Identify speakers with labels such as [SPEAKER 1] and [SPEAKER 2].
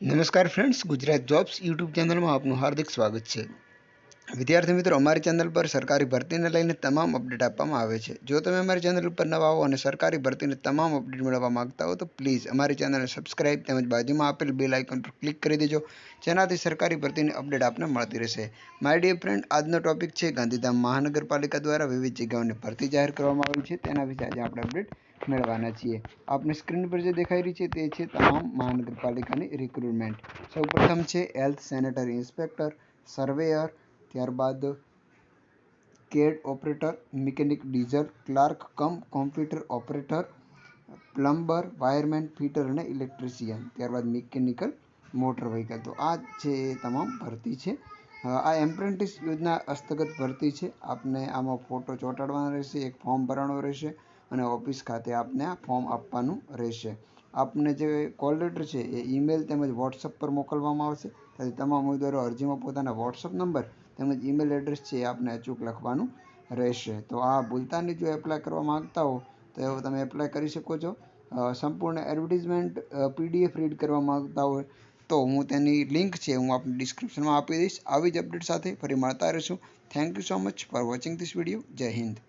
[SPEAKER 1] નમસ્કાર friends, Gujarat jobs YouTube ચેનલમાં આપનું હાર્દિક સ્વાગત છે। વિદ્યાર્થી મિત્રો, અમારી ચેનલ પર સરકારી ભરતીને લઈને તમામ અપડેટ આપવામાં આવે છે। જો તમે અમારી ચેનલ પર નવા હો અને સરકારી ભરતીની તમામ અપડેટ મેળવવા માંગતા હો તો પ્લીઝ અમારી ચેનલને સબસ્ક્રાઇબ તેમજ બાજુમાં આપેલ બેલ આઇકન પર ક્લિક કરી દેજો, જેનાથી સરકારી ભરતીની અપડેટ આપને મળતી રહેશે। માય ડિયર ફ્રેન્ડ, આજનો ટોપિક છે ગાંધીધામ મહાનગરપાલિકા દ્વારા વિવિધ જગ્યાઓની ભરતી જાહેર કરવામાં આવી છે, તેના વિશે આજે આપણે અપડેટ મેળવવાના છીએ। આપની સ્ક્રીન પર જે દેખાઈ રહી છે તે છે તમામ મહાનગરપાલિકાની રિક્રુટમેન્ટ। સૌપ્રથમ છે હેલ્થ સેનેટરી ઇન્સ્પેક્ટર, સર્વેયર, ત્યારબાદ CAD operator, mechanic diesel, clerk cum computer operator, plumber, wireman, fitter અને ઇલેક્ટ્રિશિયન, ત્યારબાદ મિકેનિકલ મોટર વ્હીકલ। તો આ છે એ તમામ ભરતી છે। આ એપ્રેન્ટિસ યોજના હસ્તગત ભરતી છે। આપને આમાં ફોટો ચોંટાડવાનો રહેશે, એક ફોર્મ ભરવાનો રહેશે અને ઓફિસ ખાતે આપને આ ફોર્મ આપવાનું રહેશે। આપને જે કોલ લેટર છે એ ઈમેલ તેમજ વોટ્સઅપ પર મોકલવામાં આવશે, તેથી તમામ ઉમેદવારો અરજીમાં પોતાના વોટ્સઅપ નંબર તેમજ ઈમેલ એડ્રેસ છે એ આપને અચૂક લખવાનું રહેશે। તો આ ભૂલતા નહીં, જો એપ્લાય કરવા માંગતા હો તો તમે એપ્લાય કરી શકો છો। સંપૂર્ણ એડવર્ટિઝમેન્ટ PDF રીડ કરવા માંગતા હોય તો હું તેની લિંક છે હું આપને ડિસ્ક્રિપ્શનમાં આપી દઈશ। આવી જ અપડેટ સાથે ફરી મળતા રહીશું। Thank you so much for watching this video. જય હિન્દ।